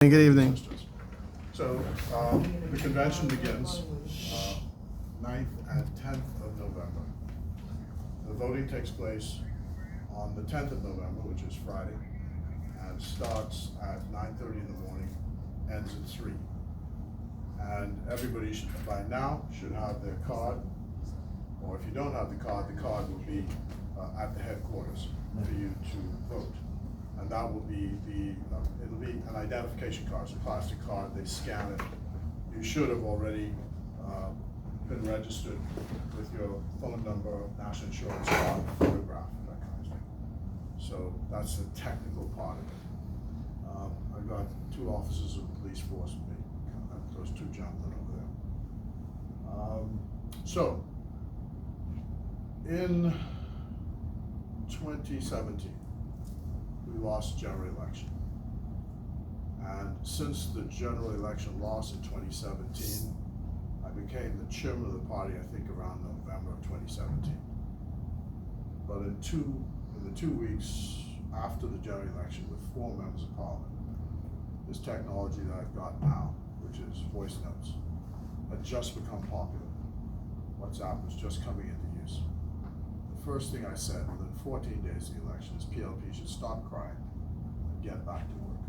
Good evening. So, the convention begins 9th and 10th of November. The voting takes place on the 10th of November, which is Friday, and starts at 9:30 in the morning, ends at 3. And everybody should, by now, should have their card, or if you don't have the card will be at the headquarters for you to vote. And that will be it'll be an identification card, it's a plastic card, they scan it. You should have already been registered with your phone number, national insurance card, photograph, that kind of thing. So that's the technical part of it. I've got 2 officers of the police force with me, those 2 gentlemen over there. So, in 2017, we lost the general election. And since the general election loss in 2017, I became the chairman of the party, I think around November of 2017. But in the 2 weeks after the general election, with 4 members of parliament, this technology that I've got now, which is voice notes, had just become popular. WhatsApp was just coming into use. The first thing I said within 14 days of the election is PLP should stop crying and get back to work.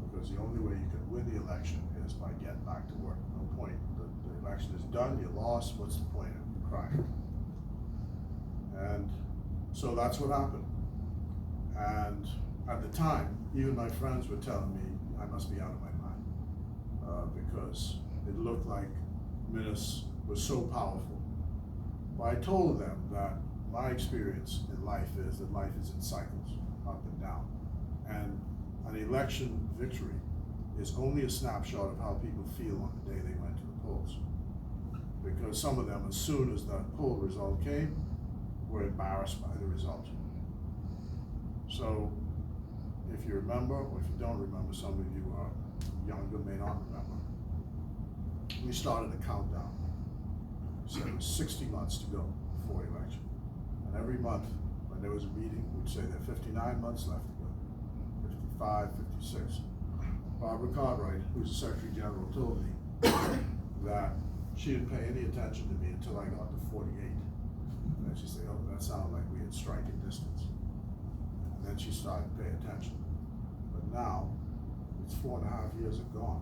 Because the only way you can win the election is by getting back to work. No point. The election is done, you lost, what's the point of crying? And so that's what happened. And at the time, even my friends were telling me I must be out of my mind because it looked like Minnis was so powerful. But I told them that my experience in life is that life is in cycles, up and down. And an election victory is only a snapshot of how people feel on the day they went to the polls. Because some of them, as soon as that poll result came, were embarrassed by the result. So, if you remember, or if you don't remember, some of you are younger, may not remember, we started a countdown. So there was 60 months to go before election. And every month, when there was a meeting, we'd say there are 59 months left to go, 55, 56. Barbara Cartwright, who's the Secretary General, told me that she didn't pay any attention to me until I got to 48. And then she said, oh, that sounded like we had striking distance. And then she started to pay attention. But now, it's 4.5 years have gone,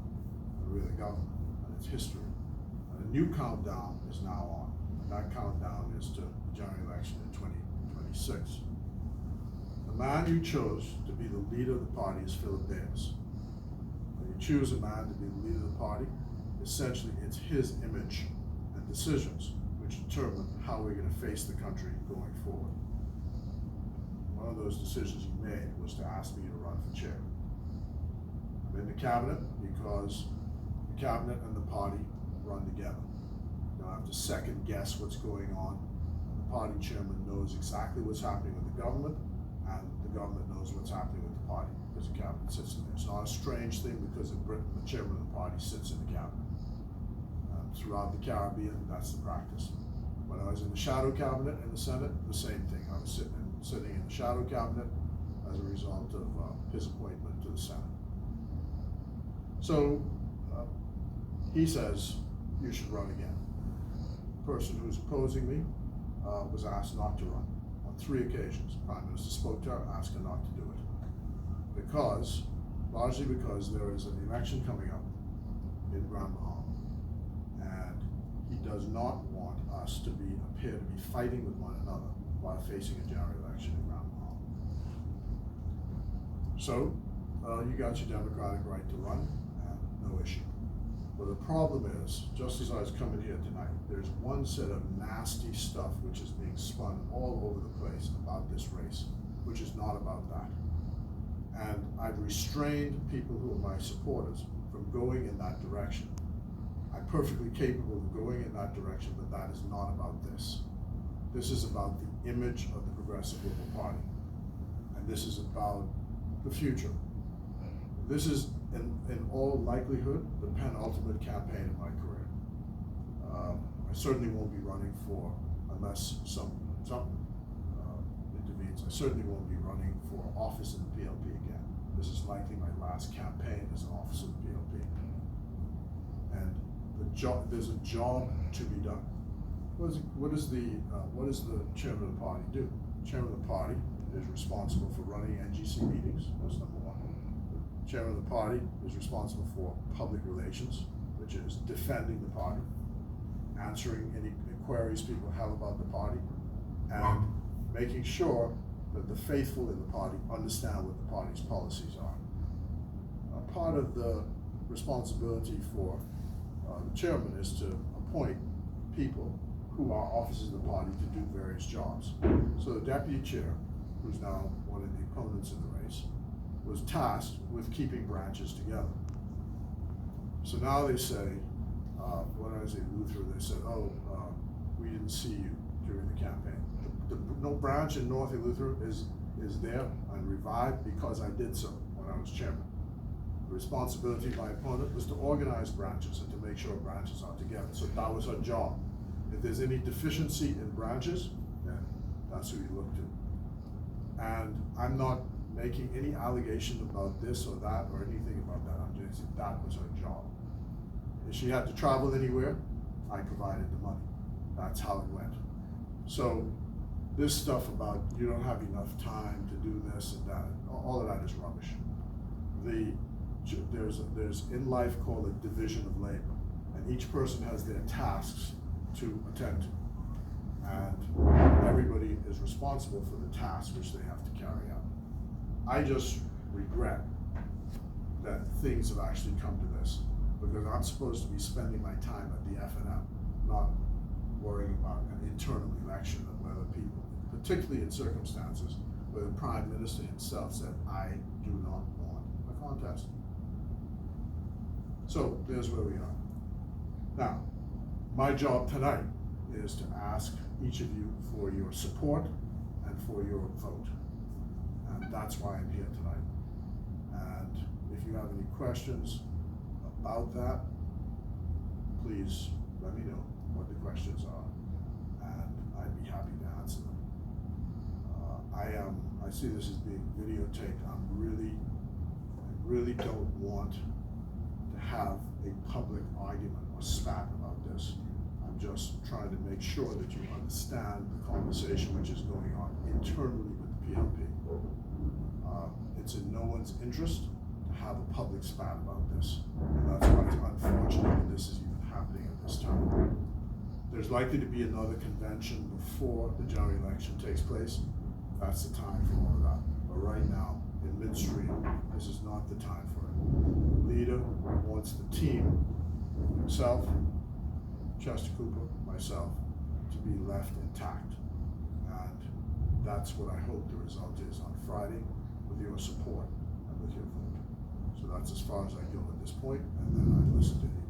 and we're the government, and it's history. And a new countdown is now on. And that countdown is to the general election in 2026. The man you chose to be the leader of the party is Philip Davis. When you choose a man to be the leader of the party, essentially it's his image and decisions which determine how we're going to face the country going forward. One of those decisions he made was to ask me to run for chair. I'm in the cabinet because the cabinet and the party run together. You don't have to second guess what's going on. The party chairman knows exactly what's happening with the government, and the government knows what's happening with the party because the cabinet sits in there. It's not a strange thing because in Britain, the chairman of the party sits in the cabinet. Throughout the Caribbean, that's the practice. When I was in the shadow cabinet in the Senate, the same thing. I was sitting in the shadow cabinet as a result of his appointment to the Senate. So he says, you should run again. The person who's opposing me was asked not to run on 3 occasions. The Prime Minister spoke to her, asked her not to do it. Largely because there is an election coming up in Grand Bahama. And he does not want us to appear to be fighting with one another while facing a general election in Grand Bahama. So, you got your democratic right to run, and no issue. But the problem is, just as I was coming here tonight, there's one set of nasty stuff which is being spun all over the place about this race, which is not about that. And I've restrained people who are my supporters from going in that direction. I'm perfectly capable of going in that direction, but that is not about this. This is about the image of the Progressive Liberal Party. And this is about the future. This is, in all likelihood, the penultimate campaign in my career. I certainly won't be running for, unless something intervenes, I certainly won't be running for office in the PLP again. This is likely my last campaign as an officer of the PLP. And there's a job to be done. What does the chairman of the party do? The chairman of the party is responsible for running NGC meetings, that's number one. The chairman of the party is responsible for public relations, which is defending the party, answering any queries people have about the party, and making sure that the faithful in the party understand what the party's policies are. Part of the responsibility for the chairman is to appoint people who are officers of the party to do various jobs. So the deputy chair, who's now one of the opponents in the race, was tasked with keeping branches together. So now they say, when I was at Luther, they said, we didn't see you during the campaign. No branch in North Luther is there and revived because I did so when I was chairman. The responsibility of my opponent was to organize branches and to make sure branches are together. So that was her job. If there's any deficiency in branches, then that's who you look to. And I'm not making any allegation about this or that or anything about that. I'm just saying that was her job. If she had to travel anywhere, I provided the money. That's how it went. So this stuff about you don't have enough time to do this and that, all of that is rubbish. There's in life called a division of labor, and each person has their tasks to attend to, and everybody is responsible for the task which they have to carry out. I just regret that things have actually come to this, because I'm supposed to be spending my time at the FNM, not worrying about an internal election of whether people, particularly in circumstances where the Prime Minister himself said, I do not want a contest. So there's where we are. Now, my job tonight is to ask each of you for your support and for your vote. And that's why I'm here tonight. And if you have any questions about that, please let me know what the questions are, and I'd be happy to answer them. I see this as being videotaped. I really don't want to have a public argument or spat about this. I'm just trying to make sure that you understand the conversation which is going on internally with the PLP. It's in no one's interest to have a public spat about this, and that's why it's unfortunate that this is even happening at this time. There's likely to be another convention before the general election takes place. That's the time for all of that. But right now, in midstream, this is not the time for it. The leader wants the team, himself, Chester Cooper, myself, to be left intact. And that's what I hope the result is on Friday, with your support and with your vote. So that's as far as I go at this point, and then I listen to you.